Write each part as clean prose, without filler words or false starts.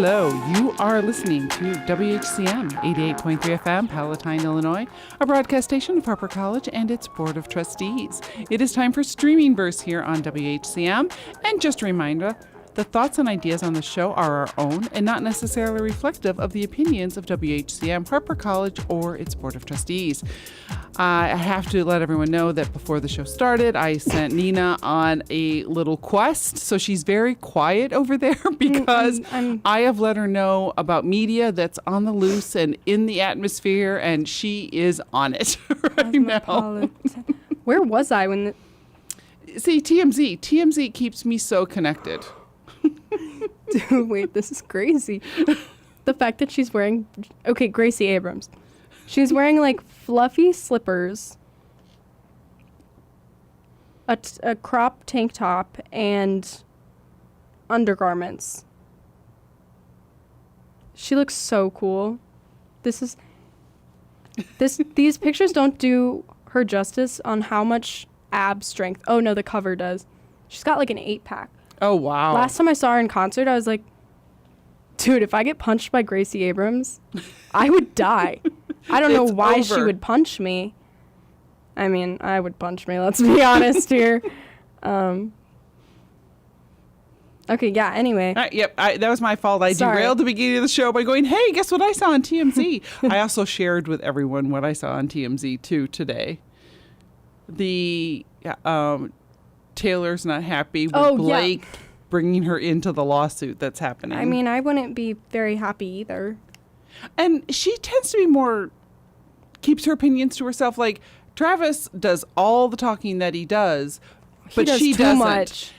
Hello, you are listening to WHCM 88.3 FM, Palatine, Illinois, a broadcast station of Harper College and its Board of Trustees. It is time for Streaming Verse here on WHCM, and just a reminder, the thoughts and ideas on the show are our own and not necessarily reflective of the opinions of WHCM, Harper College, or its Board of Trustees. I have to let everyone know that before the show started, I sent Nina on a little quest, so she's very quiet over there because I have let her know about media that's on the loose and in the atmosphere, and she is on it right now. Where was I when... See, TMZ. TMZ keeps me so connected. Dude, wait, this is crazy. The fact that she's wearing... Okay, Gracie Abrams. She's wearing, like, fluffy slippers, a crop tank top, and undergarments. She looks so cool. These pictures don't do her justice on how much ab strength... Oh, no, the cover does. She's got, like, an 8-pack. Oh, wow. Last time I saw her in concert, I was like, dude, if I get punched by Gracie Abrams, I would die. I don't know why she would punch me. I mean, I would punch me, let's be honest here. Okay, yeah, anyway. Yep, that was my fault. I derailed the beginning of the show by going, hey, guess what I saw on TMZ? I also shared with everyone what I saw on TMZ, too, today. The... Taylor's not happy with Blake bringing her into the lawsuit that's happening. I mean, I wouldn't be very happy either. And she tends to be more, keeps her opinions to herself. Like, Travis does all the talking that he does, but she doesn't. Much.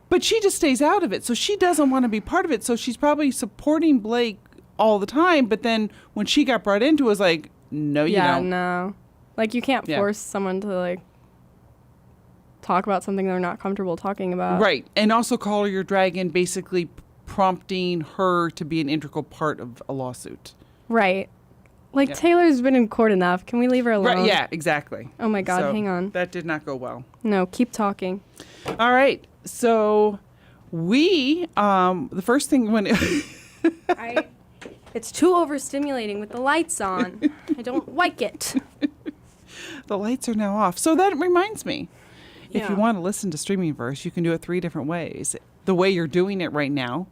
But she just stays out of it. So she doesn't want to be part of it. So she's probably supporting Blake all the time. But then when she got brought into it, it was like, no, you don't. Yeah, no. Like, you can't force someone to, like, talk about something they're not comfortable talking about. Right. And also call her your dragon, basically prompting her to be an integral part of a lawsuit. Right. Like, Taylor's been in court enough. Can we leave her alone? Right. Yeah, exactly. Oh, my God. So hang on. That did not go well. No, keep talking. All right. So we, the first thing when... It's too overstimulating with the lights on. I don't like it. The lights are now off. So that reminds me. If you want to listen to Streaming Verse, you can do it 3 different ways. The way you're doing it right now,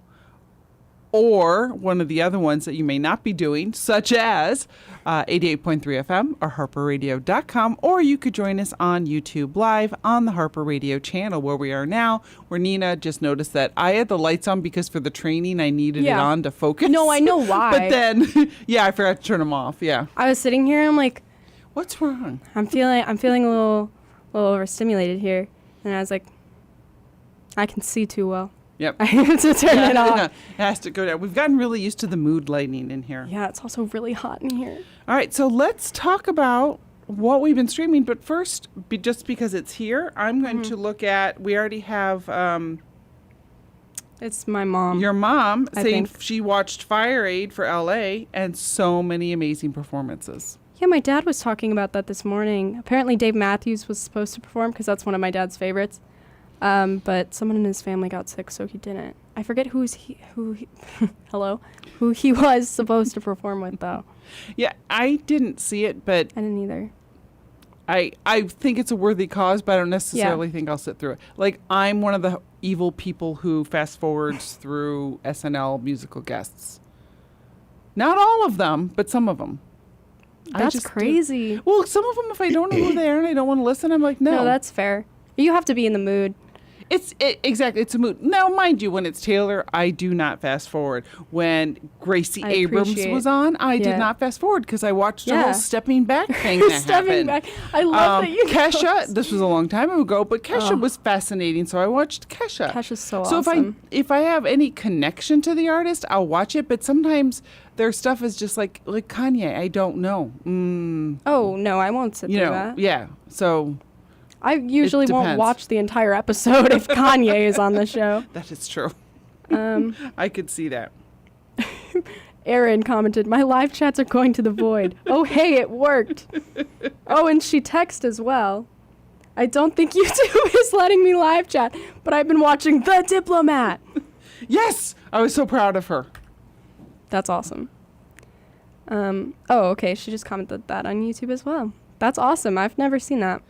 or one of the other ones that you may not be doing, such as 88.3 FM or harperradio.com, or you could join us on YouTube Live on the Harper Radio channel where we are now, where Nina just noticed that I had the lights on because for the training I needed it on to focus. No, I know why. But then, I forgot to turn them off, I was sitting here and I'm like... What's wrong? I'm feeling a little overstimulated here, and I was like, I can see too well. Yep. I have to turn it off. It has to go down. We've gotten really used to the mood lighting in here. Yeah, it's also really hot in here. All right, so let's talk about what we've been streaming, but first, just because it's here, I'm going to look at, we already have... it's my mom. Your mom saying she watched Fire Aid for LA and so many amazing performances. Yeah, my dad was talking about that this morning. Apparently Dave Matthews was supposed to perform because that's one of my dad's favorites. But someone in his family got sick, so he didn't. I forget who he was supposed to perform with, though. Yeah, I didn't see it, but... I didn't either. I think it's a worthy cause, but I don't necessarily think I'll sit through it. Like, I'm one of the evil people who fast forwards through SNL musical guests. Not all of them, but some of them. That's crazy. Well, some of them, if I don't know who they are and I don't want to listen, I'm like, no. No, that's fair. You have to be in the mood. Exactly. It's a mood. Now, mind you, when it's Taylor, I do not fast forward. When Gracie Abrams was on, I did not fast forward because I watched a whole stepping back thing that stepping happened. Back. I love that you Kesha, this was a long time ago, but Kesha was fascinating, so I watched Kesha. Kesha's so awesome. So if I have any connection to the artist, I'll watch it, but sometimes their stuff is just like Kanye. I don't know. Oh, no, I won't sit through that. Yeah, so... I usually won't watch the entire episode if Kanye is on the show. That is true. I could see that. Erin commented, "My live chats are going to the void." Oh, hey, it worked. Oh, and she texted as well. "I don't think YouTube is letting me live chat, but I've been watching The Diplomat." Yes! I was so proud of her. That's awesome. Oh, okay. She just commented that on YouTube as well. That's awesome. I've never seen that.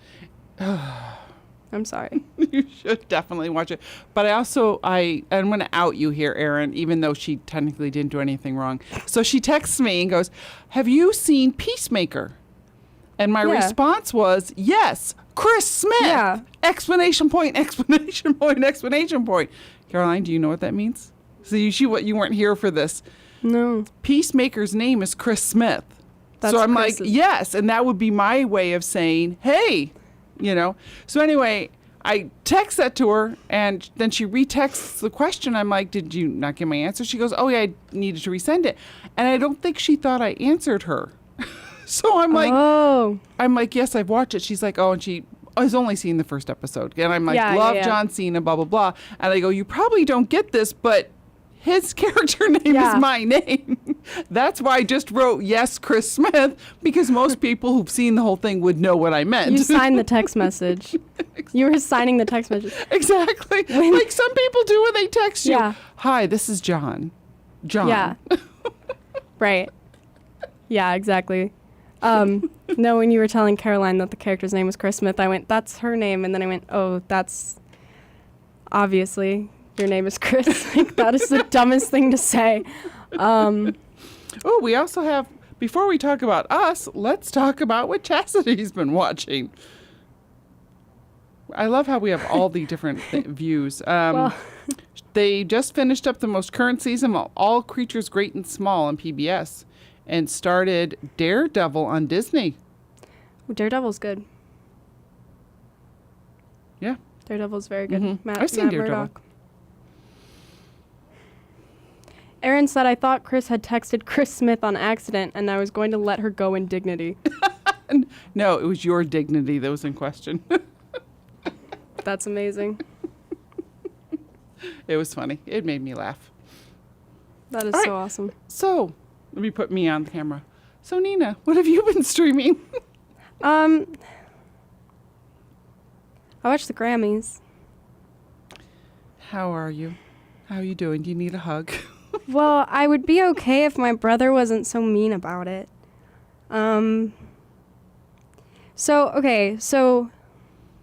I'm sorry. You should definitely watch it. But I'm going to out you here, Erin, even though she technically didn't do anything wrong. So she texts me and goes, "Have you seen Peacemaker?" And my response was, "Yes, Chris Smith!" Yeah. Exclamation point, exclamation point, exclamation point. Caroline, do you know what that means? So you weren't here for this. No. Peacemaker's name is Chris Smith. That's so I'm Chris's. like, yes. And that would be my way of saying, hey, So anyway, I text that to her, and then she retexts the question. I'm like, did you not get my answer? She goes, oh, yeah, I needed to resend it. And I don't think she thought I answered her. So I'm like, yes, I've watched it. She's like, oh, and she has only seen the first episode. And I'm like, love John Cena, blah, blah, blah. And I go, you probably don't get this, but his character name is my name. That's why I just wrote, yes, Chris Smith, because most people who've seen the whole thing would know what I meant. You signed the text message. You were signing the text message. Exactly. Like some people do when they text you. Yeah. Hi, this is John. John. Yeah. Right. Yeah, exactly. No, when you were telling Caroline that the character's name was Chris Smith, I went, that's her name. And then I went, oh, that's obviously your name is Chris. Like, that is the dumbest thing to say. Oh, we also have, before we talk about us, let's talk about what Chastity's been watching. I love how we have all the different views. They just finished up the most current season of All Creatures Great and Small on PBS and started Daredevil on Disney. Daredevil's good. Yeah. Daredevil's very good. Mm-hmm. Matt I've seen Daredevil. Murdock. Erin said, I thought Chris had texted Chris Smith on accident, and I was going to let her go in dignity. No, it was your dignity that was in question. That's amazing. It was funny. It made me laugh. That is so awesome. So, let me put me on the camera. So, Nina, what have you been streaming? I watched the Grammys. How are you? How are you doing? Do you need a hug? Well, I would be okay if my brother wasn't so mean about it. So,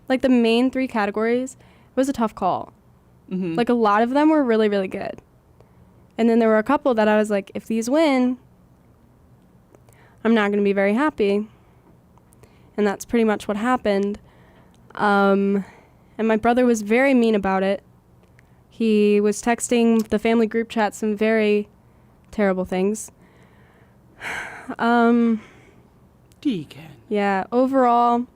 like the main 3 categories, it was a tough call. Mm-hmm. Like a lot of them were really, really good. And then there were a couple that I was like, if these win, I'm not going to be very happy. And that's pretty much what happened. And my brother was very mean about it. He was texting the family group chat some very terrible things. Deacon. Yeah, overall,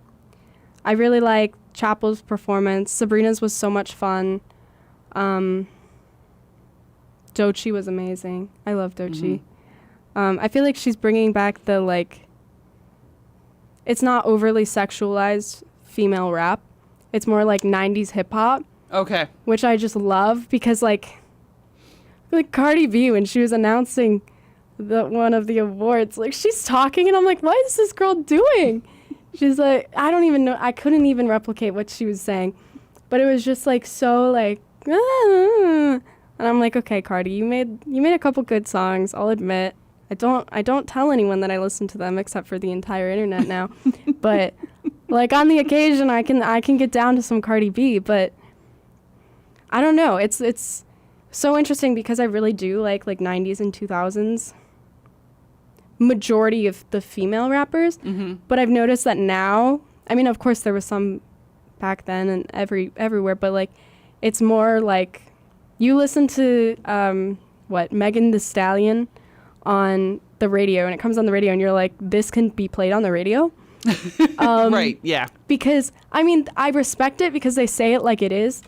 I really liked Chapel's performance. Sabrina's was so much fun. Doechii was amazing. I love Doechii. Mm-hmm. I feel like she's bringing back the, like, it's not overly sexualized female rap. It's more like 90s hip-hop. Okay. Which I just love because, like Cardi B, when she was announcing one of the awards, like, she's talking and I'm like, what is this girl doing? She's like, I don't even know. I couldn't even replicate what she was saying. But it was just, like, so, like, and I'm like, okay, Cardi, you made a couple good songs, I'll admit. I don't tell anyone that I listen to them except for the entire internet now. But, like, on the occasion, I can get down to some Cardi B, but I don't know. It's so interesting because I really do like 90s and 2000s majority of the female rappers. Mm-hmm. But I've noticed that now, I mean, of course there was some back then and everywhere, but, like, it's more like you listen to Megan Thee Stallion on the radio, and it comes on the radio and you're like, this can be played on the radio. Right, yeah. Because, I mean, I respect it because they say it like it is.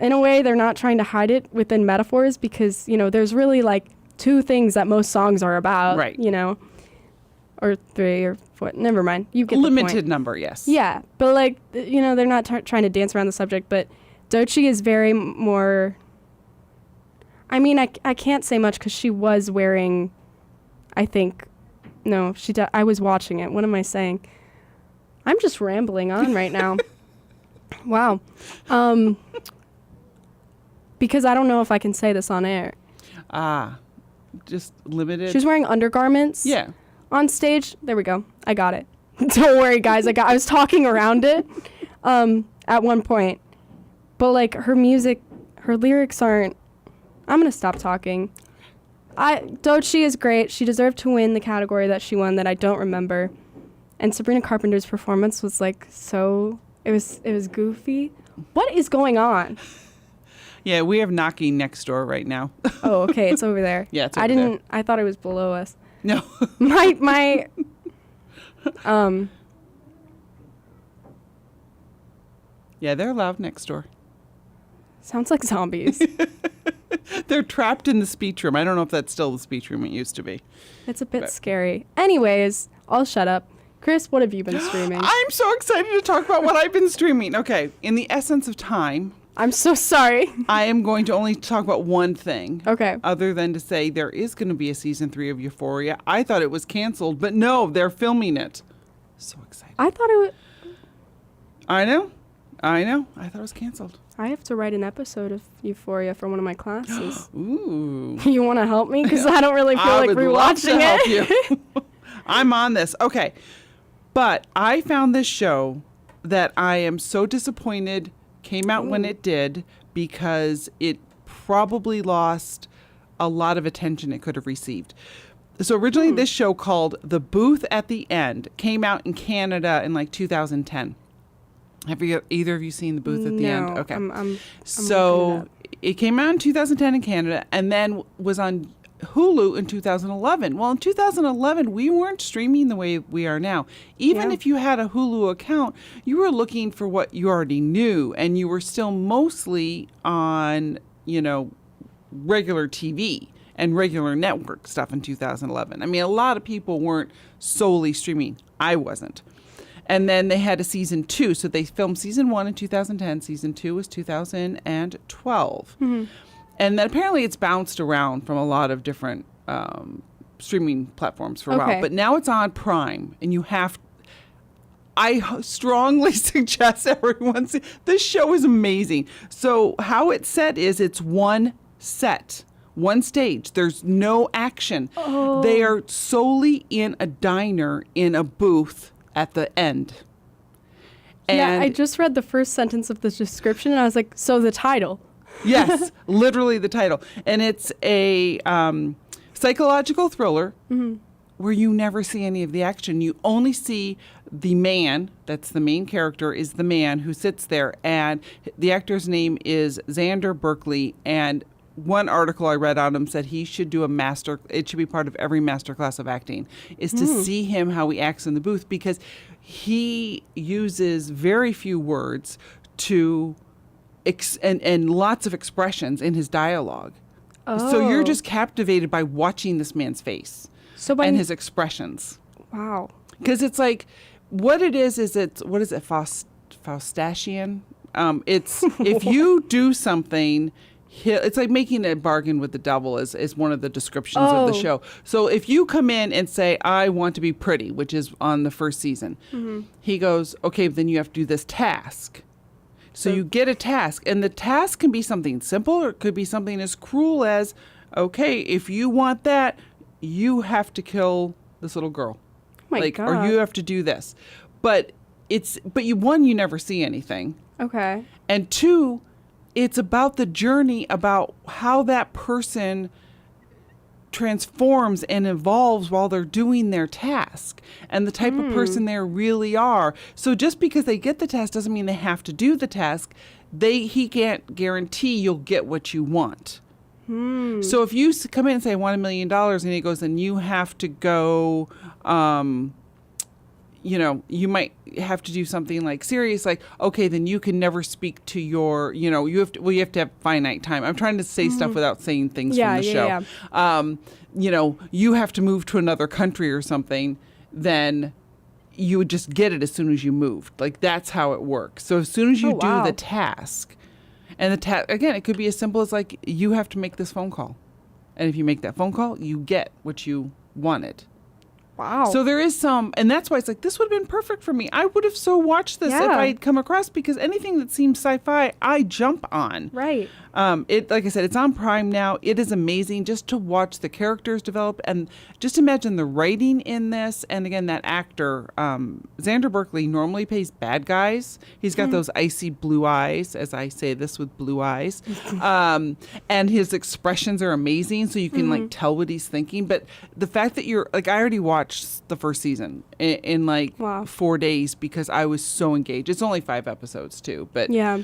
In a way, they're not trying to hide it within metaphors because, there's really, like, 2 things that most songs are about. Right. Or 3 or 4. Never mind. You get the Limited point. number, yes. Yeah. But, like, they're not trying to dance around the subject. But Doechii is very more... I mean, I can't say much because she was wearing, I think... No, I was watching it. What am I saying? I'm just rambling on right now. Wow. Because I don't know if I can say this on air. just limited. She was wearing undergarments. Yeah. On stage. There we go. I got it. Don't worry, guys. I was talking around it at one point. But, like, her music, her lyrics aren't... I'm going to stop talking. Doechii is great. She deserved to win the category that she won that I don't remember. And Sabrina Carpenter's performance was, like, so... It was goofy. What is going on? Yeah, we have knocking next door right now. Oh, okay. It's over there. Yeah, it's over there. I thought it was below us. No. my Yeah, they're loud next door. sounds like zombies. They're trapped in the speech room. I don't know if that's still the speech room it used to be. It's a bit But- scary. Anyways, I'll shut up. Chris, what have you been streaming? I'm so excited to talk about what I've been streaming. Okay, in the essence of time, I'm so sorry. I am going to only talk about one thing. Okay. Other than to say there is going to be a season 3 of Euphoria. I thought it was canceled, but no, they're filming it. So excited. I thought it was... I know. I thought it was canceled. I have to write an episode of Euphoria for one of my classes. Ooh. You want to help me? Because I don't really feel I like would love to rewatching help it. you. I'm on this. Okay. But I found this show that I am so disappointed came out when it did because it probably lost a lot of attention it could have received. So originally this show called The Booth at the End came out in Canada in like 2010. Have either of you seen The Booth at the End? No, Okay. I'm looking So it it came out in 2010 in Canada and then was on Hulu in 2011. Well, in 2011, we weren't streaming the way we are now. Even Yeah. if you had a Hulu account, you were looking for what you already knew, and you were still mostly on, regular TV and regular network stuff in 2011. I mean, a lot of people weren't solely streaming. I wasn't. And then they had a season 2. So they filmed season 1 in 2010. Season 2 was 2012. And then apparently it's bounced around from a lot of different streaming platforms for a while. Okay. But now it's on Prime, and I strongly suggest everyone see. This show is amazing. So how it's set is it's one set, one stage. There's no action. Oh. They are solely in a diner in a booth at the end. Yeah, I just read the first sentence of the description, and I was like, so the title. Yes, literally the title. And it's a psychological thriller where you never see any of the action. You only see the man, that's the main character, is the man who sits there. And the actor's name is Xander Berkeley. And one article I read on him said he should do it should be part of every master class of acting, is to see him how he acts in the booth, because he uses very few words to... and lots of expressions in his dialogue. So you're just captivated by watching this man's face and his expressions. Wow. Because it's like, what it is what is it, Faustachian? It's, if you do something, it's like making a bargain with the devil is one of the descriptions of the show. So if you come in and say, I want to be pretty, which is on the first season, he goes, okay, then you have to do this task. So you get a task, and the task can be something simple, or it could be something as cruel as, okay, if you want that, you have to kill this little girl. My Or God. you have to do this. But you never see anything. Okay. And 2, it's about the journey, about how that person transforms and evolves while they're doing their task and the type of person they really are. So just because they get the task doesn't mean they have to do the task. He can't guarantee you'll get what you want. So if you come in and say, I want $1 million, and he goes, then you have to go, you might have to do something like serious, like, okay, then you can never speak to your, you have to have finite time. I'm trying to say stuff without saying things from the show. You have to move to another country or something, then you would just get it as soon as you moved. Like, that's how it works. So as soon as you do the task, and again, it could be as simple as like, you have to make this phone call. And if you make that phone call, you get what you wanted. Wow. So there is some, and that's why it's like, this would have been perfect for me. I would have so watched this if Yeah. I had come across, because anything that seems sci-fi, I jump on. Right. Like I said, it's on Prime now. It is amazing just to watch the characters develop, and just imagine the writing in this. And again, that actor, Xander Berkeley, normally plays bad guys. He's got those icy blue eyes, as I say this with blue eyes. And his expressions are amazing, so you can like tell what he's thinking. But the fact that you're like, I already watched the first season in like Wow. 4 days because I was so engaged. It's only 5 episodes too, but Yeah.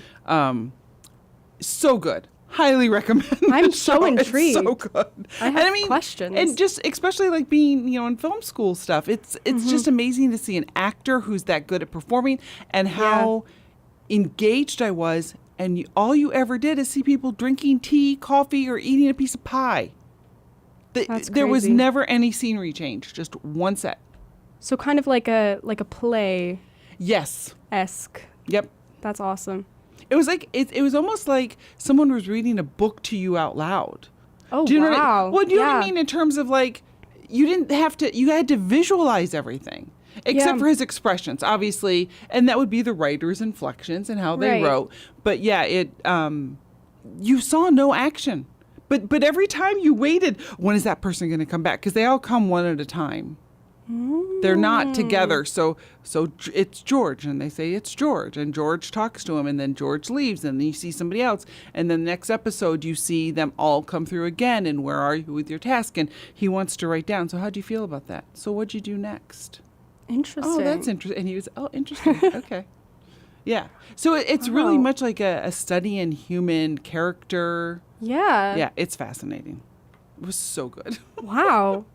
so good. Highly recommend. I'm the so show. It's intrigued. so good. I have questions. And just especially like being, in film school stuff. It's just amazing to see an actor who's that good at performing, and how engaged I was. And all you ever did is see people drinking tea, coffee, or eating a piece of pie. That's There was crazy. never any scenery change. Just one set. So kind of like a play-esque. Yes. Yep. That's awesome. It was like it was almost like someone was reading a book to you out loud. Oh, Do you know wow. What you know what I Yeah. mean, in terms of like, you didn't have to, you had to visualize everything except Yeah. for his expressions, obviously, and that would be the writer's inflections and how they Right. wrote. But yeah, you saw no action, but every time you waited, when is that person going to come back? Because they all come one at a time. They're not together. So it's George, and they say it's George, and George talks to him, and then George leaves, and then you see somebody else, and then the next episode you see them all come through again, and where are you with your task? And he wants to write down. So how do you feel about that? So what'd you do next? Interesting. Oh, that's interesting. And he was, interesting. Okay. Yeah. So it's really Wow. much like a study in human character. Yeah. Yeah, it's fascinating. It was so good. Wow.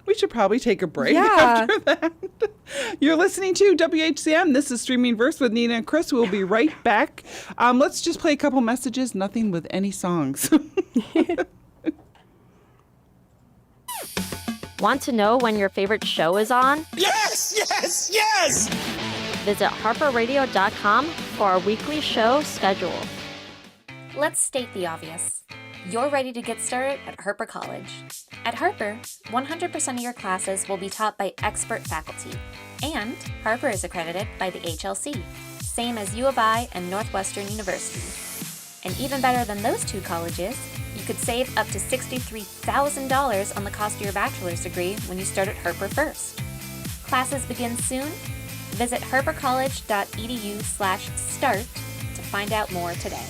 We should probably take a break Yeah. after that. You're listening to WHCM. This is Streaming Verse with Nina and Chris. We'll be right back. Let's just play a couple messages, nothing with any songs. Want to know when your favorite show is on? Yes, yes, yes! Visit harperradio.com for our weekly show schedule. Let's state the obvious. You're ready to get started at Harper College. At Harper, 100% of your classes will be taught by expert faculty. And Harper is accredited by the HLC, same as U of I and Northwestern University. And even better than those two colleges, you could save up to $63,000 on the cost of your bachelor's degree when you start at Harper first. Classes begin soon. Visit harpercollege.edu/start to find out more today.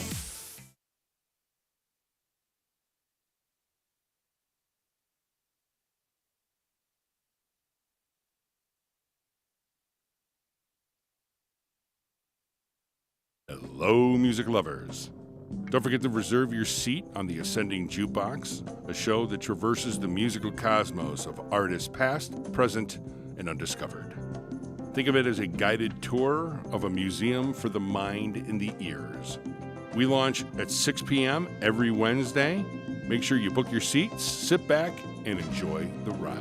Hello, music lovers. Don't forget to reserve your seat on the Ascending Jukebox, a show that traverses the musical cosmos of artists past, present, and undiscovered. Think of it as a guided tour of a museum for the mind and the ears. We launch at 6 p.m. every Wednesday. Make sure you book your seats, sit back, and enjoy the ride.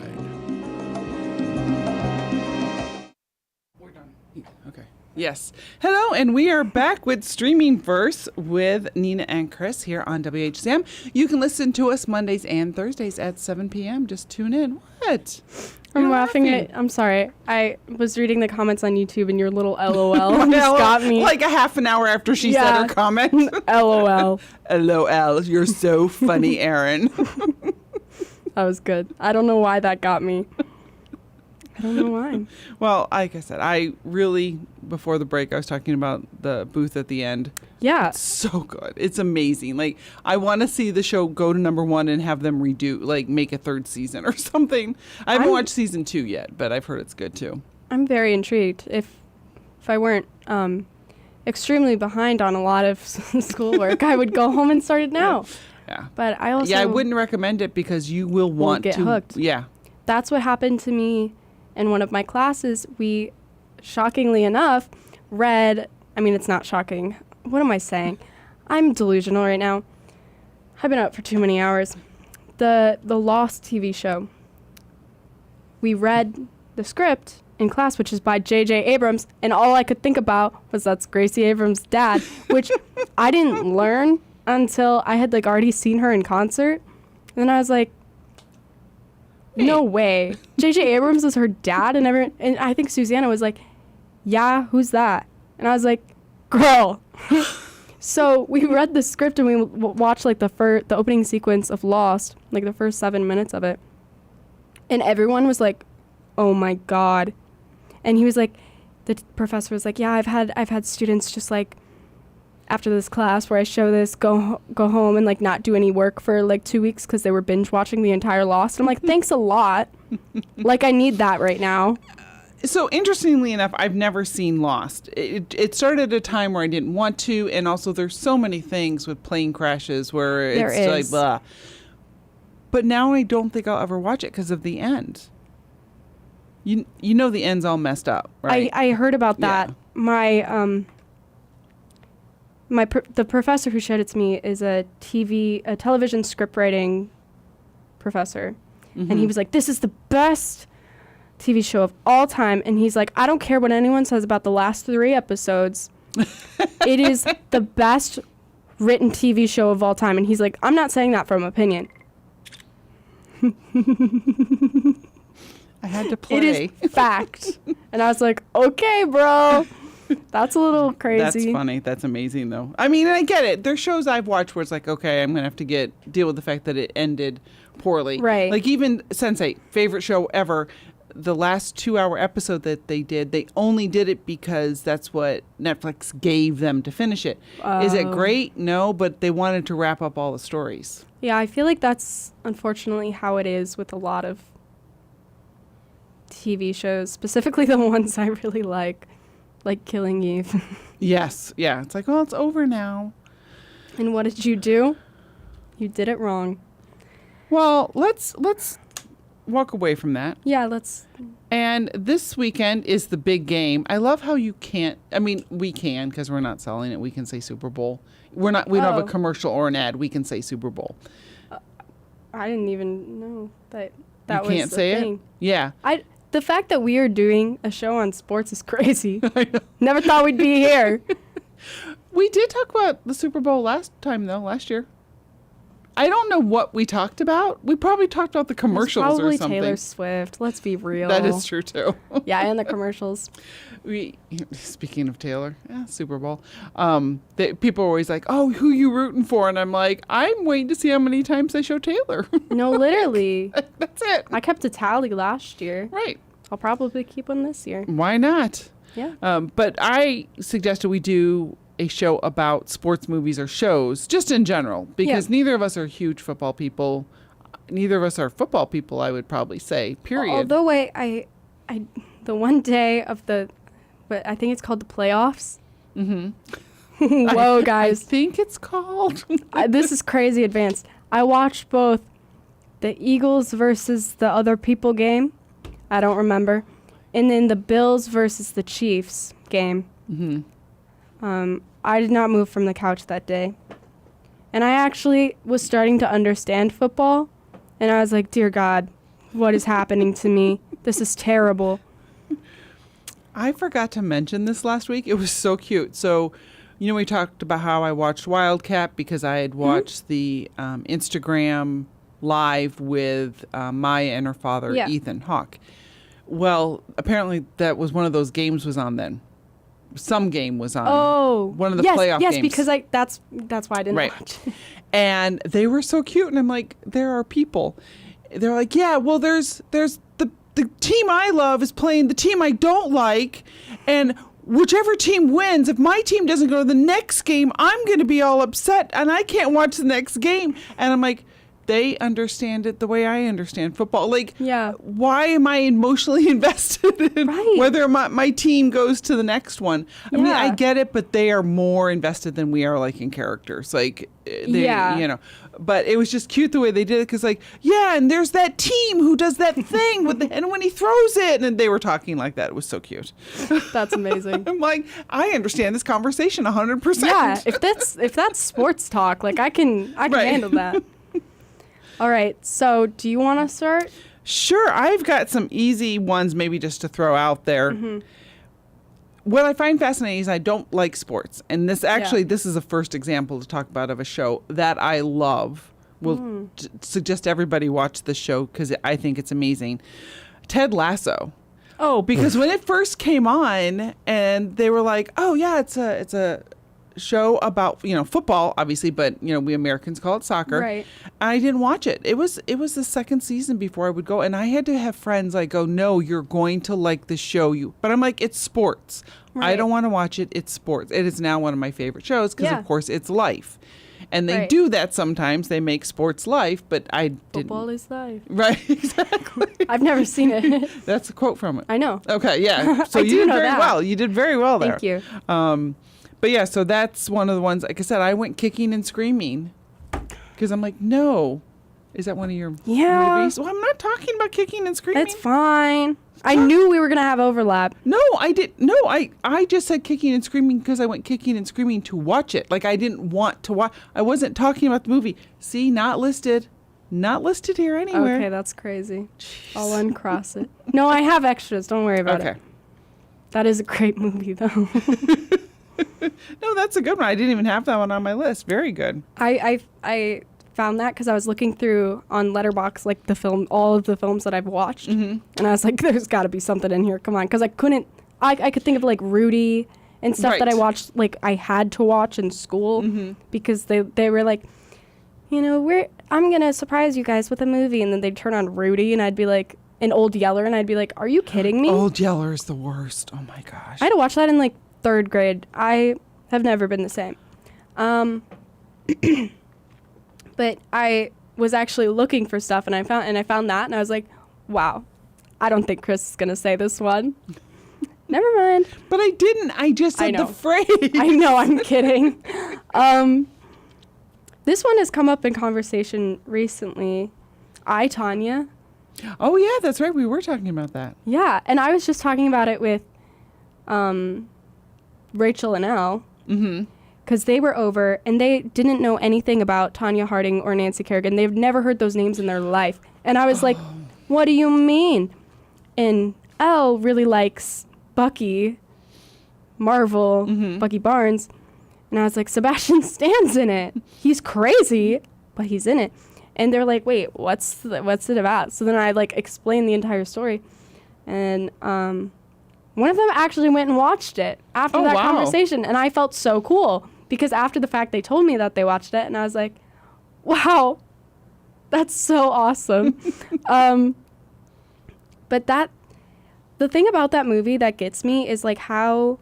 Okay. Yes. Hello, and we are back with Streaming Verse with Nina and Chris here on WHCM. You can listen to us Mondays and Thursdays at 7 p.m. Just tune in. What? I'm You're laughing at. I'm sorry. I was reading the comments on YouTube, and your little LOL just got me. Like a half an hour after she said Yeah. her comment. LOL. LOL. You're so funny, Aaron. That was good. I don't know why that got me. I don't know why. Well, like I said, I really, before the break, I was talking about the booth at the end. Yeah. It's so good. It's amazing. Like, I want to see the show go to #1 and have them redo, like, make a third season or something. I haven't watched season 2 yet, but I've heard it's good too. I'm very intrigued. If I weren't extremely behind on a lot of schoolwork, I would go home and start it now. Yeah. But I also I wouldn't recommend it because you will want get to hooked. Yeah. That's what happened to me in one of my classes. We, shockingly enough, read. I mean, it's not shocking. What am I saying? I'm delusional right now. I've been up for too many hours. The Lost TV show. We read the script in class, which is by J.J. Abrams, and all I could think about was that's Gracie Abrams' dad, which I didn't learn until I had like already seen her in concert. And then I was like, No way. J.J. Abrams was her dad, and everyone, and I think Susanna was like, yeah, who's that? And I was like, girl. So we read the script and we watched like the opening sequence of Lost, like the first 7 minutes of it. And everyone was like, oh my God. And he was like, the professor was like, yeah, I've had students just like after this class where I show this, go home and like not do any work for like 2 weeks because they were binge watching the entire Lost. And I'm like, thanks a lot. Like I need that right now. So interestingly enough, I've never seen Lost. It started at a time where I didn't want to, and also there's so many things with plane crashes where it's like blah. But now I don't think I'll ever watch it because of the end. You know the end's all messed up, right? I heard about that. Yeah. The professor who showed it to me is a television script writing professor. And he was like, this is the best TV show of all time. And he's like, I don't care what anyone says about the last 3 episodes. It is the best written TV show of all time. And he's like, I'm not saying that from opinion. I had to play. It is fact. And I was like, okay, bro. That's a little crazy. That's funny. That's amazing, though. I mean, I get it. There's shows I've watched where it's like, okay, I'm going to have to deal with the fact that it ended poorly. Right. Like even Sense8, favorite show ever. The last 2-hour episode that they did, they only did it because that's what Netflix gave them to finish it. Is it great? No, but they wanted to wrap up all the stories. Yeah, I feel like that's unfortunately how it is with a lot of TV shows, specifically the ones I really like Killing Eve. Yes. Yeah. It's like, well, it's over now. And what did you do? You did it wrong. Well, let's walk away from that. Yeah, let's. And this weekend is the big game. I love how you can't. I mean, we can because we're not selling it. We can say Super Bowl. We don't have a commercial or an ad. We can say Super Bowl. I didn't even know that You was can't the say thing. it. Yeah. The fact that we are doing a show on sports is crazy. I know. Never thought we'd be here. We did talk about the Super Bowl last year. I don't know what we talked about. We probably talked about the commercials probably or something. Taylor Swift. Let's be real. That is true too. Yeah, and the commercials. Speaking of Taylor, Super Bowl. People are always like, "Oh, who you rooting for?" And I'm like, "I'm waiting to see how many times they show Taylor." No, literally. That's it. I kept a tally last year. Right. I'll probably keep one this year. Why not? Yeah. But I suggested we do a show about sports movies or shows, just in general, because neither of us are huge football people. Neither of us are football people, I would probably say, period. Although I the one day of but I think it's called the playoffs. Mm-hmm. Whoa, guys. I think it's called. This is crazy advanced. I watched both the Eagles versus the other people game. I don't remember. And then the Bills versus the Chiefs game. Mm-hmm. I did not move from the couch that day. And I actually was starting to understand football. And I was like, dear God, what is happening to me? This is terrible. I forgot to mention this last week. It was so cute. So, we talked about how I watched Wildcat because I had watched the Instagram live with Maya and her father, Ethan Hawke. Well, apparently that was one of those games was on then. Some game was on. Oh. One of the playoff games. Yes, because that's why I didn't watch it. And they were so cute. And I'm like, there are people. They're like, yeah, well, there's the team I love is playing the team I don't like. And whichever team wins, if my team doesn't go to the next game, I'm going to be all upset and I can't watch the next game. And I'm like, they understand it the way I understand football. Like, why am I emotionally invested in whether my team goes to the next one? I mean, I get it, but they are more invested than we are, like, in characters. Like, but it was just cute the way they did it because, like, and there's that team who does that thing and when he throws it, and they were talking like that. It was so cute. That's amazing. I'm like, I understand this conversation 100%. Yeah, if that's sports talk, like I can handle that. All right, so do you want to start? Sure, I've got some easy ones maybe just to throw out there. Mm-hmm. What I find fascinating is I don't like sports. And this is a first example to talk about of a show that I love, will suggest everybody watch the show because I think it's amazing. Ted Lasso. Oh, because when it first came on and they were like, oh yeah, it's a show about, football, obviously, but we Americans call it soccer. Right. I didn't watch it. It was the second season before I would go, and I had to have friends like go, no, you're going to like the show. But I'm like, it's sports. I Right. don't want to watch it. It's sports. It is now one of my favorite shows because, Yeah. of course, it's life. And they Right. do that sometimes. They make sports life, but I didn't. Football is life. Right, exactly. I've never seen it. That's a quote from it. I know. Okay, yeah. So I you do did know very that. well. You did very well there. Thank you. But yeah, so that's one of the ones, like I said, I went kicking and screaming because I'm like, no. Is that one of your Yeah. movies? Well, I'm not talking about kicking and screaming. It's fine. I knew we were going to have overlap. No, I did. No, I just said kicking and screaming because I went kicking and screaming to watch it. Like I didn't want to watch. I wasn't talking about the movie. See, not listed. Not listed here anywhere. Okay, that's crazy. I'll uncross it. No, I have extras. Don't worry about Okay. it. That is a great movie, though. No, that's a good one. I didn't even have that one on my list. Very good. I found that because I was looking through on Letterboxd, like all of the films that I've watched, and I was like, "There's got to be something in here. Come on!" Because I couldn't. I could think of like Rudy and stuff that I Right. watched, like I had to watch in school because they were like, I'm gonna surprise you guys with a movie, and then they'd turn on Rudy, and I'd be like, an Old Yeller, and I'd be like, "Are you kidding me?" Old Yeller is the worst. Oh my gosh. I had to watch that in like 3rd grade. I have never been the same. But I was actually looking for stuff and I found that and I was like, wow, I don't think Chris is gonna say this one. Never mind. But I didn't. I just said the know. phrase. I know, I'm kidding. This one has come up in conversation recently. I, Tanya. Oh yeah, that's right. We were talking about that. Yeah, and I was just talking about it with Rachel and Elle. Because they were over and they didn't know anything about Tanya Harding or Nancy Kerrigan. They've never heard those names in their life. And I was like, what do you mean? And Elle really likes Bucky, Marvel, Bucky Barnes. And I was like, Sebastian Stan's in it. He's crazy, but he's in it. And they're like, wait, what's it about? So then I like explained the entire story. And one of them actually went and watched it after that conversation. And I felt so cool because after the fact, they told me that they watched it. And I was like, wow, that's so awesome. But the thing about that movie that gets me is like how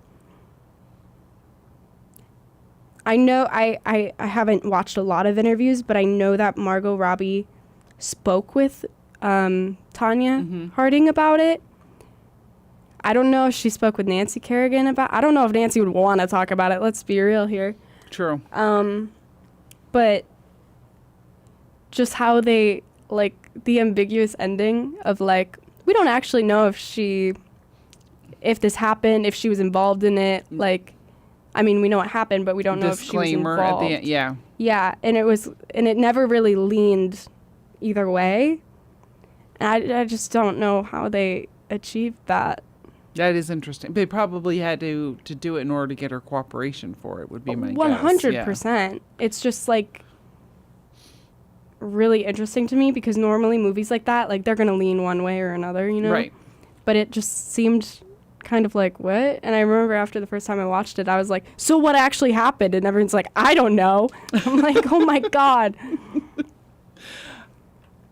I know I haven't watched a lot of interviews, but I know that Margot Robbie spoke with Tanya Harding about it. I don't know if she spoke with Nancy Kerrigan about. I don't know if Nancy would want to talk about it. Let's be real here. True. But just how they like the ambiguous ending of like we don't actually know if this happened, if she was involved in it. Like, I mean, we know it happened, but we don't know if she was Disclaimer involved. at the end. Yeah. Yeah, and it never really leaned either way. And I just don't know how they achieved that. That is interesting. They probably had to do it in order to get her cooperation for it, would be my guess. 100%. It's just like really interesting to me because normally movies like that, like they're going to lean one way or another, you know? Right. But it just seemed kind of like, what? And I remember after the first time I watched it, I was like, so what actually happened? And everyone's like, I don't know. I'm like, oh my God.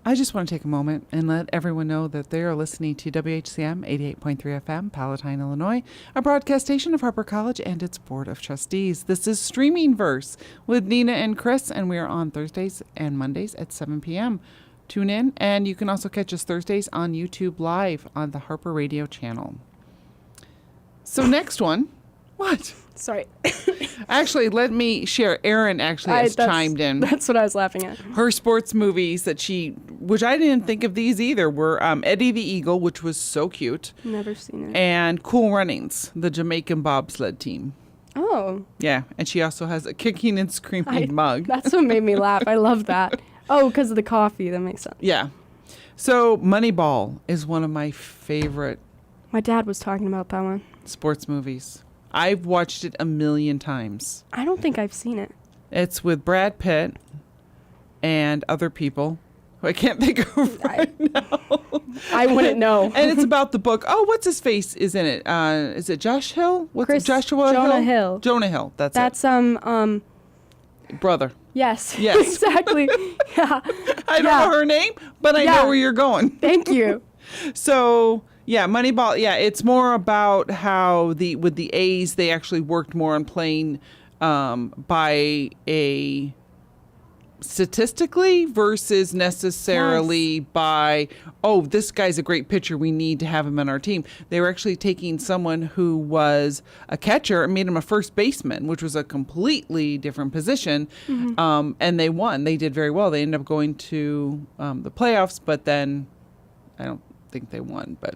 I just want to take a moment and let everyone know that they are listening to WHCM 88.3 FM, Palatine, Illinois, a broadcast station of Harper College and its Board of Trustees. This is Streaming Verse with Nina and Chris, and we are on Thursdays and Mondays at 7 p.m. Tune in, and you can also catch us Thursdays on YouTube Live on the Harper Radio channel. So next one. What? Sorry. Actually, let me share. Erin actually has chimed in. That's what I was laughing at. Her sports movies that which I didn't think of these either, were Eddie the Eagle, which was so cute, Never seen it. and Cool Runnings, the Jamaican bobsled team. Oh. Yeah, and she also has a kicking and screaming mug. That's what made me laugh. I love that. Oh, because of the coffee. That makes sense. Yeah. So Moneyball is one of my favorite My dad was talking about that one. sports movies. I've watched it a million times. I don't think I've seen it. It's with Brad Pitt and other people who I can't think of right now. I wouldn't know. And it's about the book. Oh, what's his face is in it? Is it Josh Hill? What's Chris- it? Joshua Jonah Hill. Jonah Hill. That's brother. yes. Yes. Exactly. Yeah. I don't know her name, but I know where you're going. Thank you. So yeah, Moneyball. Yeah, it's more about how with the A's they actually worked more on playing by a statistically versus necessarily by, oh, this guy's a great pitcher, we need to have him on our team. They were actually taking someone who was a catcher and made him a first baseman, which was a completely different position. And they won. They did very well. They ended up going to the playoffs, but then I don't think they won. But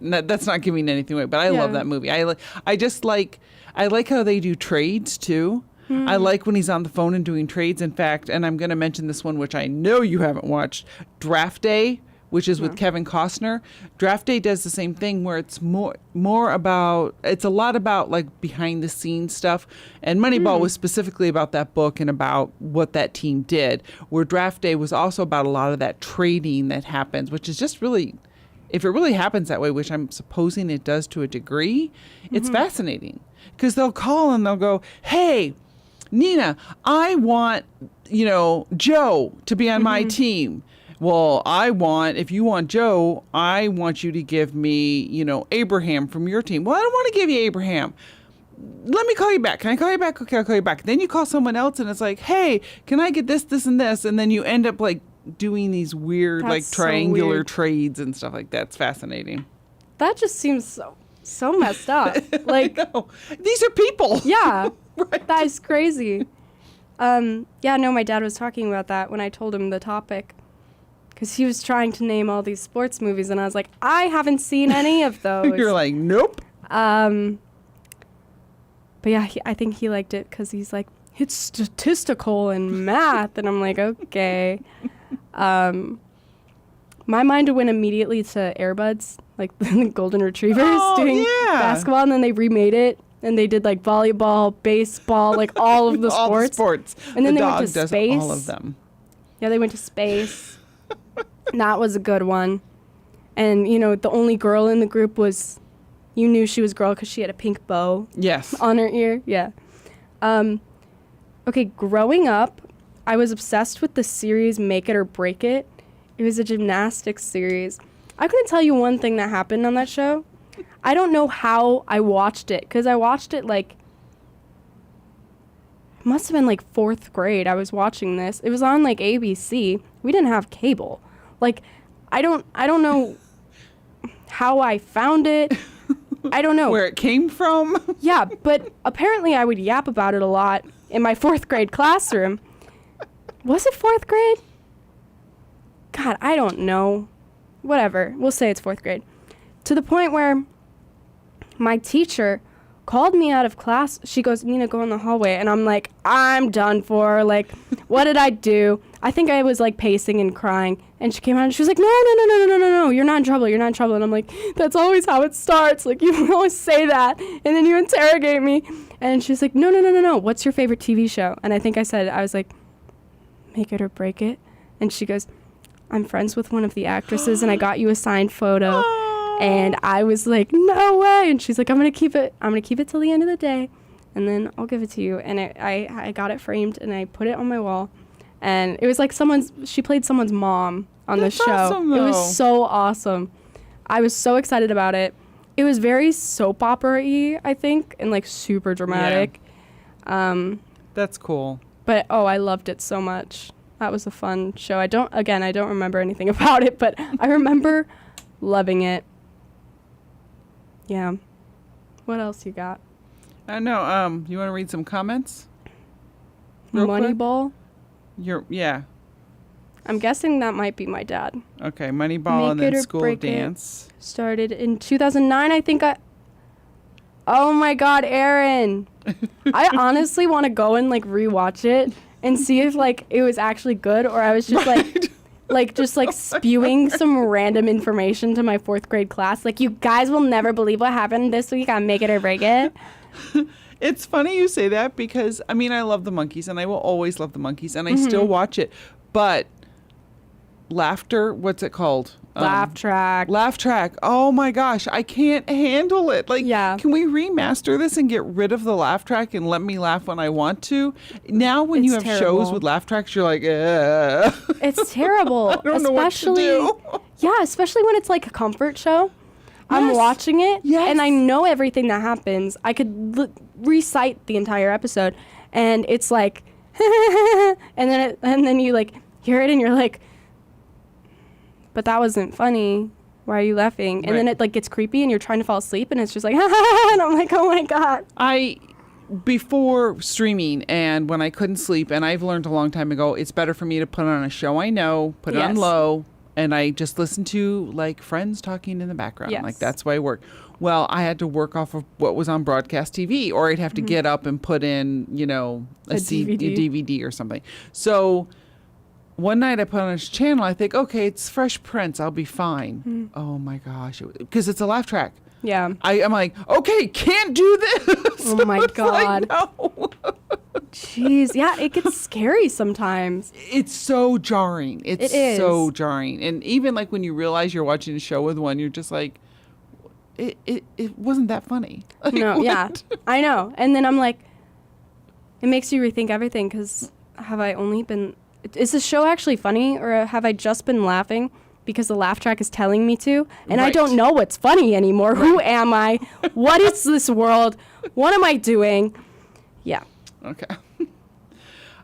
that's not giving anything away. But I love that movie. I like how they do trades too. I like when he's on the phone and doing trades. In fact, and I'm going to mention this one, which I know you haven't watched, Draft Day, which is with Kevin Costner. Draft Day does the same thing where it's more about, it's a lot about like behind the scenes stuff. And Moneyball was specifically about that book and about what that team did, where Draft Day was also about a lot of that trading that happens, which is just really, if it really happens that way, which I'm supposing it does to a degree, it's fascinating. Because they'll call and they'll go, hey, Nina, I want, Joe to be on my team. Well, if you want Joe, I want you to give me, Abraham from your team. Well, I don't want to give you Abraham. Let me call you back. Can I call you back? Okay, I'll call you back. Then you call someone else and it's like, hey, can I get this, this, and this? And then you end up like doing these weird, That's like so triangular weird. trades and stuff like that. It's fascinating. That just seems so messed up. Like, No, these are people. yeah, Right. that is crazy. My dad was talking about that when I told him the topic. Because he was trying to name all these sports movies, and I was like, I haven't seen any of those. You're like, nope. But yeah, I think he liked it because he's like, it's statistical and math. And I'm like, okay. My mind went immediately to Air Buds, like the Golden Retrievers doing basketball, and then they remade it. And they did like volleyball, baseball, like all of the All the sports. sports. And then the they went dog to does space. all of them. Yeah, they went to space. That was a good one. And, the only girl in the group was, you knew she was a girl because she had a pink bow Yes. on her ear. Yeah. Okay, growing up, I was obsessed with the series Make It or Break It. It was a gymnastics series. I couldn't tell you one thing that happened on that show. I don't know how I watched it, because I watched it it must have been like 4th grade. I was watching this. It was on like ABC. We didn't have cable. Like, I don't know how I found it. I don't know. Where it came from. Yeah, but apparently I would yap about it a lot in my 4th grade classroom. Was it 4th grade? God, I don't know. Whatever. We'll say it's 4th grade. To the point where my teacher called me out of class. She goes, Nina, go in the hallway. And I'm like, I'm done for. Like, what did I do? I think I was like pacing and crying. And she came out and she was like, no, you're not in trouble. You're not in trouble. And I'm like, that's always how it starts. Like, you always say that. And then you interrogate me. And she's like, no. What's your favorite TV show? And I think I was like, Make It or Break It. And she goes, I'm friends with one of the actresses and I got you a signed photo. And I was like, no way. And she's like, I'm going to keep it till the end of the day. And then I'll give it to you. And I got it framed and I put it on my wall. And it was like she played someone's mom on the show. Awesome, it though. was so awesome. I was so excited about it. It was very soap opera-y, I think, and like super dramatic. That's cool. But I loved it so much. That was a fun show. I don't remember anything about it, but I remember loving it. Yeah. What else you got? I know. You want to read some comments? Real quick? Moneyball? Yeah. I'm guessing that might be my dad. Okay, Moneyball and Make It then or School of Break It. Dance. Started in 2009, I think. Oh my God, Aaron! I honestly want to go and like rewatch it and see if like it was actually good or I was just like spewing some random information to my 4th grade class. Like, you guys will never believe what happened this week on Make It or Break It. It's funny you say that because, I mean, I love the Monkees and I will always love the Monkees and I still watch it. But laughter, what's it called? Laugh track. Laugh track. Oh my gosh, I can't handle it. Like, Yeah. can we remaster this and get rid of the laugh track and let me laugh when I want to? Now, when you have It's shows terrible. with laugh tracks, you're like, Ugh. It's terrible. I don't know what to do. Yeah, especially when it's like a comfort show. I'm Yes. watching it Yes. and I know everything that happens. I could recite the entire episode, and it's like, and then you like hear it and you're like, but that wasn't funny. Why are you laughing? And then Right. it like gets creepy and you're trying to fall asleep and it's just like, and I'm like, oh my God. Before streaming and when I couldn't sleep, and I've learned a long time ago, it's better for me to put on a show I know, put it on Yes. low, and I just listen to like friends talking in the background. Yes. Like that's why I work. Well, I had to work off of what was on broadcast TV, or I'd have to get up and put in, a DVD. DVD or something. So one night I put on a channel, I think, okay, it's Fresh Prince, I'll be fine. Oh my gosh, because it's a laugh track. Yeah. I'm like, okay, can't do this. Oh my It's like, God. no. Jeez. Yeah, it gets scary sometimes. It's so jarring. It's It is. so jarring. And even like when you realize you're watching a show with one, you're just like, it wasn't that funny. Like, No, yeah, what? I know. And then I'm like, it makes you rethink everything, because have I only been, is the show actually funny, or have I just been laughing because the laugh track is telling me to? And I Right. don't know what's funny anymore. Who am I? What is this world? What am I doing? Yeah. Okay.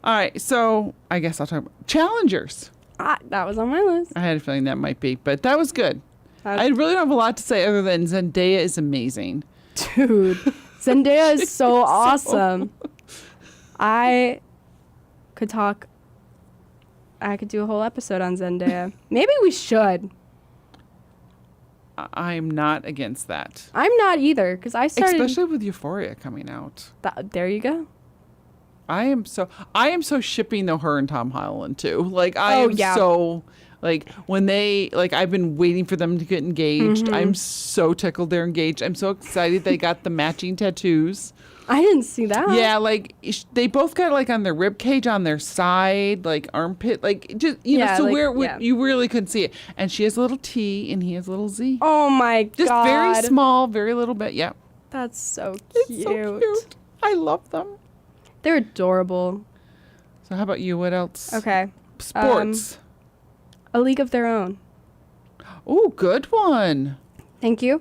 All right. So I guess I'll talk about Challengers. That was on my list. I had a feeling that might be, but that was good. That- I really don't have a lot to say other than Zendaya is amazing. Dude, Zendaya is so awesome. I could do a whole episode on Zendaya. Maybe we should. I'm not against that. I'm not either, because I started. Especially with Euphoria coming out. There you go. I am so shipping though her and Tom Holland too. Like I Oh, am yeah. so like when they I've been waiting for them to get engaged. Mm-hmm. I'm so tickled they're engaged. I'm so excited they got the matching tattoos. I didn't see that. Yeah, like they both got like on their rib cage, on their side, like armpit, like just Yeah, so like, where yeah. you really couldn't see it. And she has a little T and he has a little Z. Oh my Just God. very small, very little bit. Yeah, That's so it's cute. so cute. I love them. They're adorable. So how about you? What else? Okay. Sports. A League of Their Own. Oh, good one. Thank you.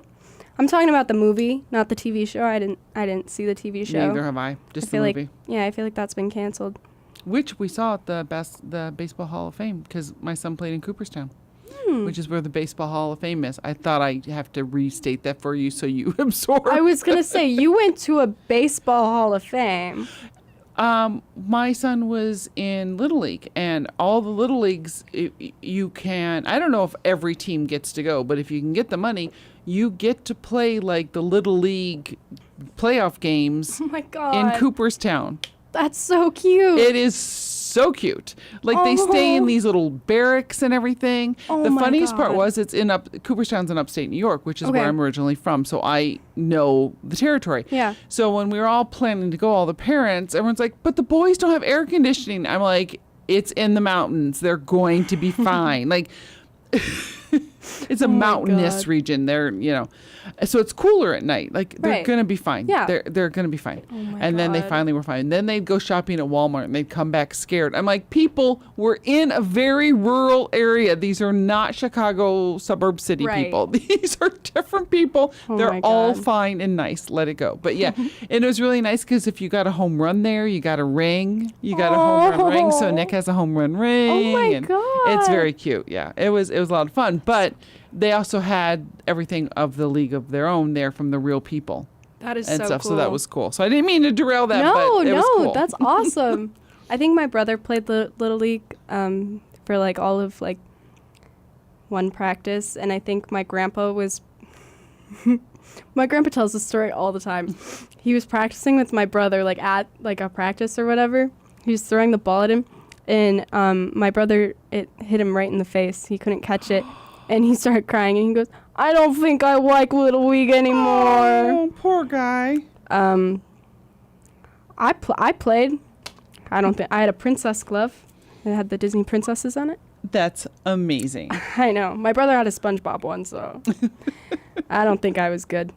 I'm talking about the movie, not the TV show. I didn't see the TV show. Neither have I. I Just the feel movie, I feel like that's been canceled. which we saw at the Baseball Hall of Fame because my son played in Cooperstown, which is where the Baseball Hall of Fame is. I thought I have to restate that for you so you absorb. I was gonna say you went to a Baseball Hall of Fame. My son was in Little League, and all the Little Leagues, you can, I don't know if every team gets to go, but if you can get the money, you get to play like the Little League playoff games Oh my God. in Cooperstown. That's so cute. It is so cute. Like they stay in Oh. these little barracks and everything. Oh The my funniest part God. was Cooperstown's in upstate New York, which is Okay. where I'm originally from. So I know the territory. Yeah. So when we were all planning to go, all the parents, everyone's like, but the boys don't have air conditioning. I'm like, it's in the mountains. They're going to be fine. Like it's a Oh my mountainous God. region. They're, so it's cooler at night. Like they're Right. going to be fine. Yeah. They're going to be fine. Oh my And then they God. finally were fine. Then they'd go shopping at Walmart and they'd come back scared. I'm like, people, we're in a very rural area. These are not Chicago suburb city Right. people. These are different people. Oh They're my all God. fine and nice. Let it go. But yeah, and it was really nice because if you got a home run there, you got a ring. You got a home run ring. So Oh. Nick has a home run ring. Oh my and It's God. very cute. Yeah, it was a lot of fun. But they also had everything of the League of Their Own there from the real people That is and so stuff. cool. So that was cool. So I didn't mean to derail that. No, but it was cool. that's awesome. I think my brother played the Little League for like all of like one practice, and I think my grandpa was. My grandpa tells this story all the time. He was practicing with my brother, like at like a practice or whatever. He was throwing the ball at him, and my brother, it hit him right in the face. He couldn't catch it, and he started crying. And he goes, "I don't think I like Little League anymore." Oh, poor guy. I played. I don't think I had a princess glove. It had the Disney princesses on it. That's amazing. I know. My brother had a SpongeBob one, so I don't think I was good.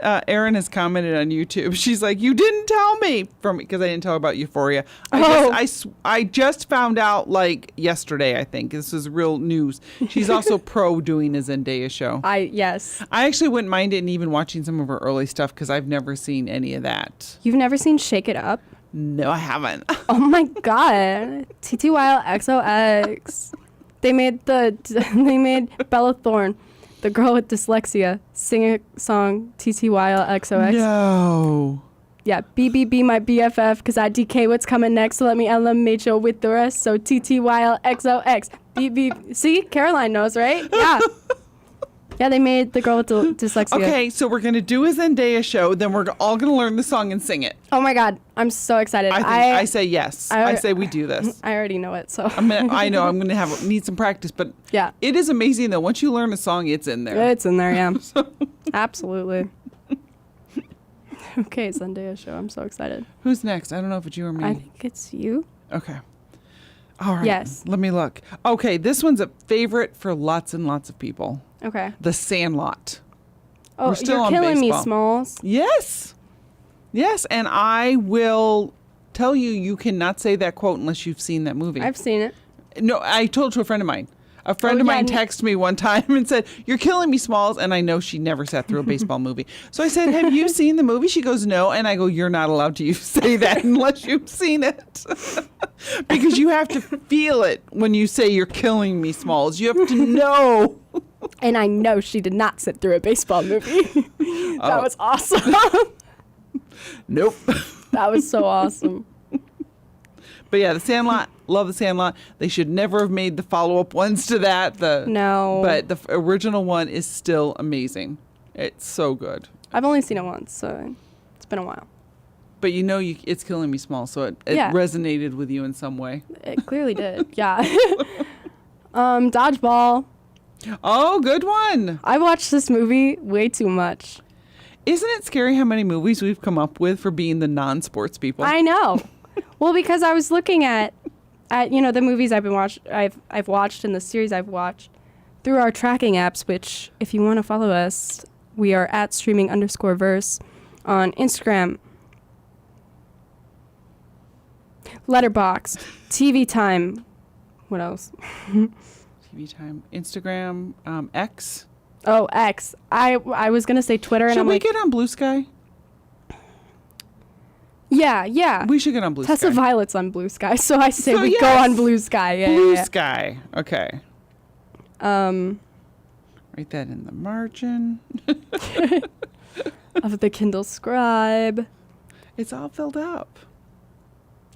Erin has commented on YouTube. She's like, "You didn't tell me," because I didn't tell her about Euphoria. I just found out like yesterday. I think this is real news. She's also pro doing a Zendaya show. Yes. I actually wouldn't mind it, and even watching some of her early stuff because I've never seen any of that. You've never seen Shake It Up? No, I haven't. Oh my god. TTYL XOX. They made Bella Thorne, the girl with dyslexia, sing a song TTYL XOX. No. Yeah, BBB my BFF because I DK what's coming next, so let me LMH you with the rest. So TTYL XOX. BB. See, Caroline knows, right? Yeah. Yeah, they made the girl with dyslexia. Okay, so we're gonna do a Zendaya show. Then we're all gonna learn the song and sing it. Oh my god, I'm so excited. I say yes. I say we do this. I already know it, so. I know I'm gonna need some practice, but yeah, it is amazing though. Once you learn a song, it's in there. It's in there, yeah. Absolutely. Okay, Zendaya show. I'm so excited. Who's next? I don't know if it's you or me. I think it's you. Okay. All right. Yes. Let me look. Okay, this one's a favorite for lots and lots of people. Okay. The Sandlot. Oh, We're still you're on killing baseball. me, Smalls. Yes. Yes, and I will tell you, you cannot say that quote unless you've seen that movie. I've seen it. No, I told to a friend of mine. A friend of mine texted me one time and said, "You're killing me, Smalls." And I know she never sat through a baseball movie. So I said, "Have you seen the movie?" She goes, "No." And I go, "You're not allowed to say that unless you've seen it." Because you have to feel it when you say you're killing me, Smalls. You have to know. And I know she did not sit through a baseball movie. That was awesome. Nope. That was so awesome. But yeah, The Sandlot. Love The Sandlot. They should never have made the follow-up ones to that. No. But the original one is still amazing. It's so good. I've only seen it once, so it's been a while. But you know, it's killing me, Small. So it resonated with you in some way. It clearly did. Yeah. Dodgeball. Oh, good one. I watched this movie way too much. Isn't it scary how many movies we've come up with for being the non-sports people? I know. Well, because I was looking at the movies I've watched and the series I've watched through our tracking apps, which if you want to follow us, we are at streaming_verse on Instagram, Letterboxd, TV Time. What else? TV Time, Instagram, X. Oh, X. I was gonna say Twitter, and Should I'm we like, get on Blue Sky? yeah. We should get on Blue Sky. Tessa Violet's on Blue Sky, so I say we yes. go on Blue Sky. Yeah, Blue yeah. Sky. Okay. Write that in the margin. Of the Kindle Scribe. It's all filled up.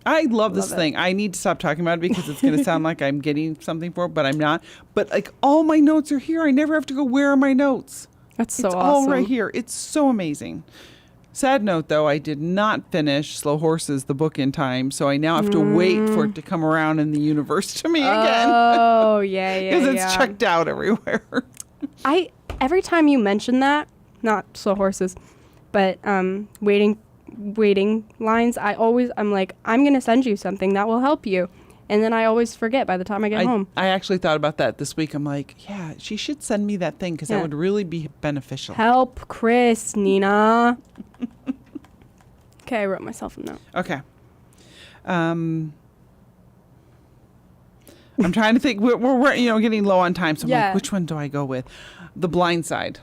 I love this it. thing. I need to stop talking about it because it's going to sound like I'm getting something for it, but I'm not. But like all my notes are here. I never have to go, where are my notes? That's so it's awesome. all right here. It's so amazing. Sad note, though, I did not finish Slow Horses, the book, in time, so I now have to wait for it to come around in the universe to me again. Oh, yeah. Because it's checked out everywhere. Every time you mention that, not Slow Horses, but waiting lines, I'm like, I'm going to send you something that will help you. And then I always forget by the time I get home. I actually thought about that this week. I'm like, yeah, she should send me that thing because that would really be beneficial. Help Chris, Nina. Okay, I wrote myself a note. Okay. I'm trying to think. We're getting low on time, so I'm like, which one do I go with? The Blind Side,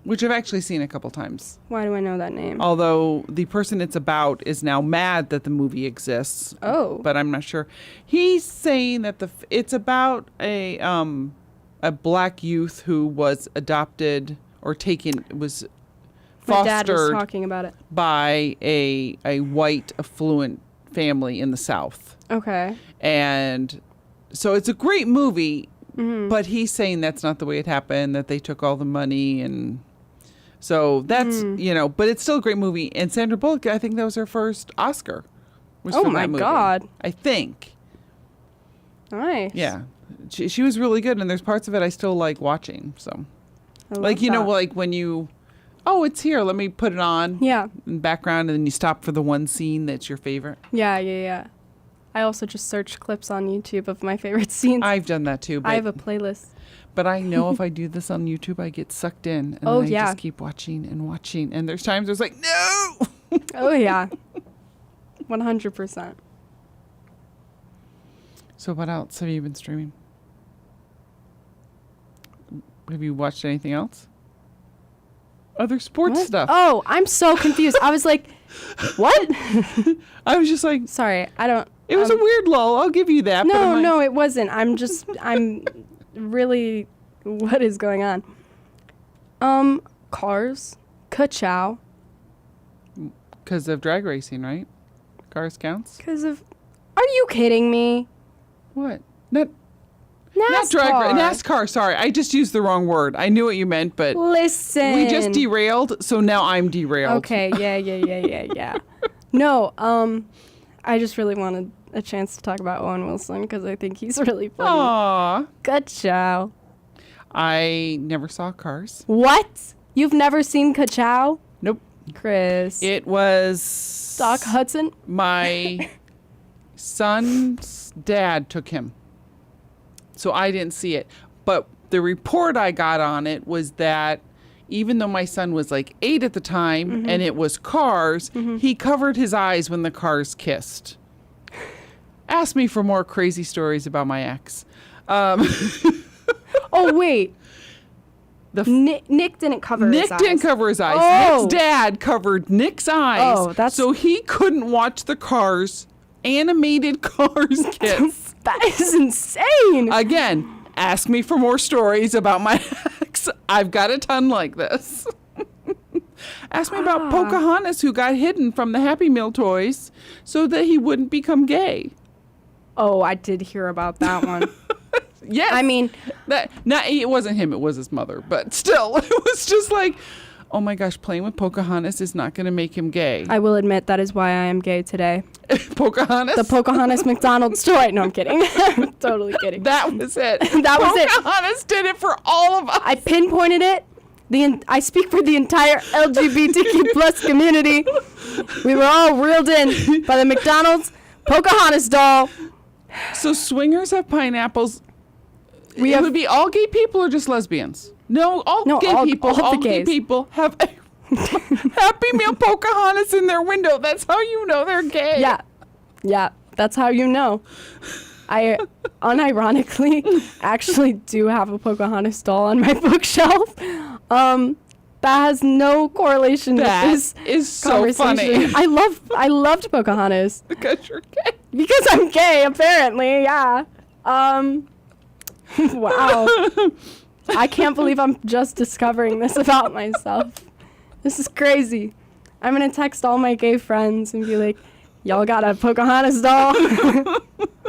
which I've actually seen a couple times. Why do I know that name? Although the person it's about is now mad that the movie exists. Oh. But I'm not sure. He's saying that it's about a black youth who was adopted or was My dad was fostered talking about it. by a white affluent family in the South. Okay. And so it's a great movie, but he's saying that's not the way it happened, that they took all the money. And so that's, but it's still a great movie. And Sandra Bullock, I think that was her first Oscar. Oh my God. I think. Nice. Yeah. She was really good. And there's parts of it I still like watching. So like, like when it's here, let me put it on. Yeah. In background, and then you stop for the one scene that's your favorite. Yeah. I also just search clips on YouTube of my favorite scenes. I've done that too. But I have a playlist. But I know if I do this on YouTube, I get sucked in. And Oh, then I yeah. just keep watching and watching. And there's times it's like, no! Oh, yeah. 100%. So what else have you been streaming? Have you watched anything else? Other sports What? stuff. Oh, I'm so confused. I was like, what? I was just like, Sorry, I don't. it was a weird lull. I'll give you that. but I'm No, like, no, it wasn't. I'm really, what is going on? Cars, Ka-chow, Because of drag racing, right? Cars counts? because of, are you kidding me? What? Not NASCAR. NASCAR, sorry. I just used the wrong word. I knew what you meant, but Listen. we just derailed, so now I'm derailed. Okay, yeah. No, I just really wanted a chance to talk about Owen Wilson because I think he's really funny. Aw. Ka-chow. I never saw Cars. What? You've never seen Ka-chow? Nope. Chris. It was... Doc Hudson? My son's dad took him. So I didn't see it. But the report I got on it was that even though my son was like 8 at the time and it was Cars, he covered his eyes when the cars kissed. Ask me for more crazy stories about my ex. Oh, wait. Nick didn't cover his Nick eyes. didn't cover his eyes. Oh. Nick's dad covered Nick's eyes. Oh, that's- so he couldn't watch the Cars, animated Cars kiss. That is insane. Again, ask me for more stories about my ex. I've got a ton like this. Ask me about Pocahontas, who got hidden from the Happy Meal toys so that he wouldn't become gay. Oh, I did hear about that one. Yes. I mean, it wasn't him, it was his mother. But still, it was just like, oh my gosh, playing with Pocahontas is not going to make him gay. I will admit that is why I am gay today. Pocahontas? The Pocahontas McDonald's toy. No, I'm kidding. I'm totally kidding. That was it. That was it. Pocahontas did it for all of us. I pinpointed it. I speak for the entire LGBTQ plus community. We were all reeled in by the McDonald's Pocahontas doll. So swingers have pineapples. We it have- would be all gay people or just lesbians? No, all No, gay all- people. all the Gay gays. people have Happy Meal Pocahontas in their window. That's how you know they're gay. Yeah, that's how you know. I unironically actually do have a Pocahontas doll on my bookshelf. That has no correlation That with this is so conversation. funny. I loved Pocahontas Because you're gay. because I'm gay. Apparently, yeah. Wow. I can't believe I'm just discovering this about myself. This is crazy. I'm gonna text all my gay friends and be like, y'all got a Pocahontas doll?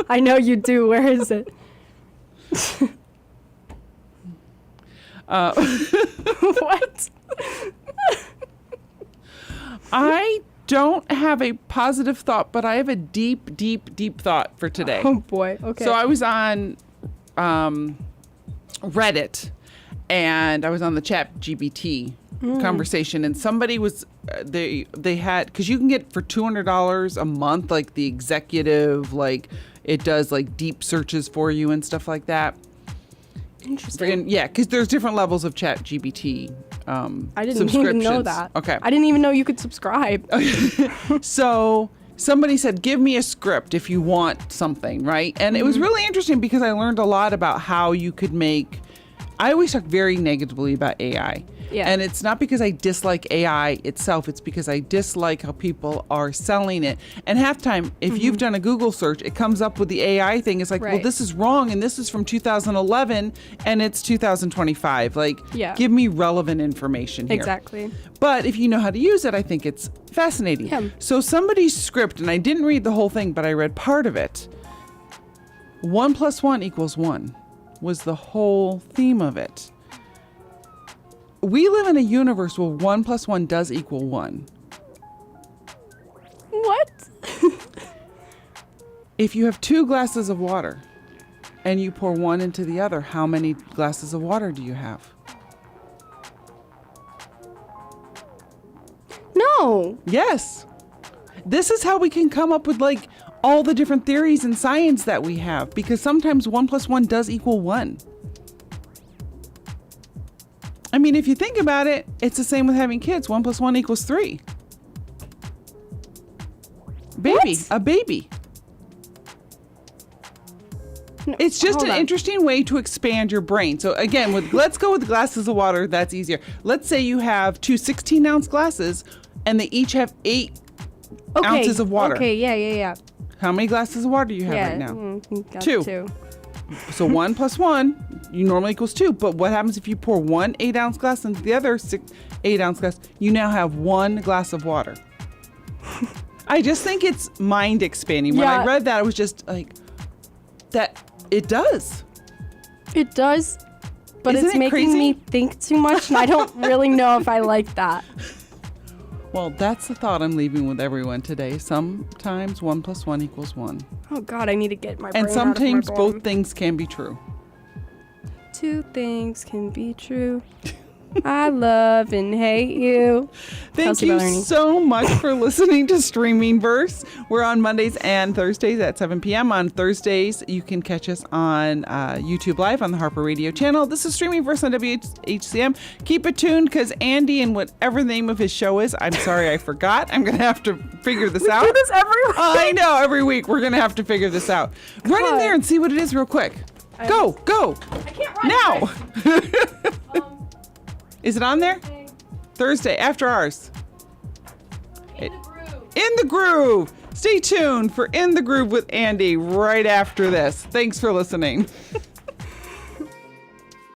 I know you do. Where is it? What? I don't have a positive thought, but I have a deep, deep, deep thought for today. Oh boy. Okay. So I was on Reddit, and I was on the chat GBT conversation, and somebody was they had, because you can get for $200 a month, like the executive, like it does like deep searches for you and stuff like that. Interesting. And yeah, because there's different levels of chat GBT. I didn't even know subscriptions. that. Okay. I didn't even know you could subscribe. So somebody said, give me a script if you want something, right? And it was really interesting because I learned a lot about how you could make. I always talk very negatively about AI. Yeah. And it's not because I dislike AI itself, it's because I dislike how people are selling it. And half time, if you've done a Google search, it comes up with the AI thing. It's like, well, Right. this is wrong, and this is from 2011, and it's 2025. Like, Yeah. give me relevant information here. Exactly. But if you know how to use it, I think it's fascinating. Yeah. So somebody's script, and I didn't read the whole thing, but I read part of it. 1 + 1 = 1 was the whole theme of it. We live in a universe where 1 + 1 does equal 1. What? If you have 2 glasses of water and you pour one into the other, how many glasses of water do you have? No. Yes. This is how we can come up with like all the different theories in science that we have, because sometimes 1 + 1 does equal 1. I mean, if you think about it, it's the same with having kids. 1 + 1 = 3. Baby, What? a baby. No, It's just hold an on. interesting way to expand your brain. So again, let's go with glasses of water. That's easier. Let's say you have two 16-ounce glasses, and they each have 8 ounces of water. Okay, yeah. How many glasses of water do you have Yeah, right now? got 2. 2. So 1 + 1, you normally equals 2. But what happens if you pour one 8-ounce glass into the other 8-ounce glass? You now have 1 glass of water. I just think it's mind expanding. When I Yeah. read that, I was just like, that it does. It does, but Isn't it's it making crazy? me think too much, and I don't really know if I like that. Well, that's the thought I'm leaving with everyone today. Sometimes 1 + 1 = 1. Oh God, I need to get my brain And out of my sometimes brain. both things can be true. 2 things can be true. I love and hate you. Thank Kelsey you Ballerini. so much for listening to Streaming Verse. We're on Mondays and Thursdays at 7 p.m. On Thursdays, you can catch us on YouTube Live on the Harper Radio channel. This is Streaming Verse on WHCM. Keep it tuned because Andy and whatever the name of his show is, I'm sorry I forgot. I'm going to have to figure this out. do this every week. I know, every week we're going to have to figure this out. Run in God. there and see what it is real quick. Go. I can't write Now. Is it on there? Thursday, after ours. In the Groove. Stay tuned for In the Groove with Andy right after this. Thanks for listening.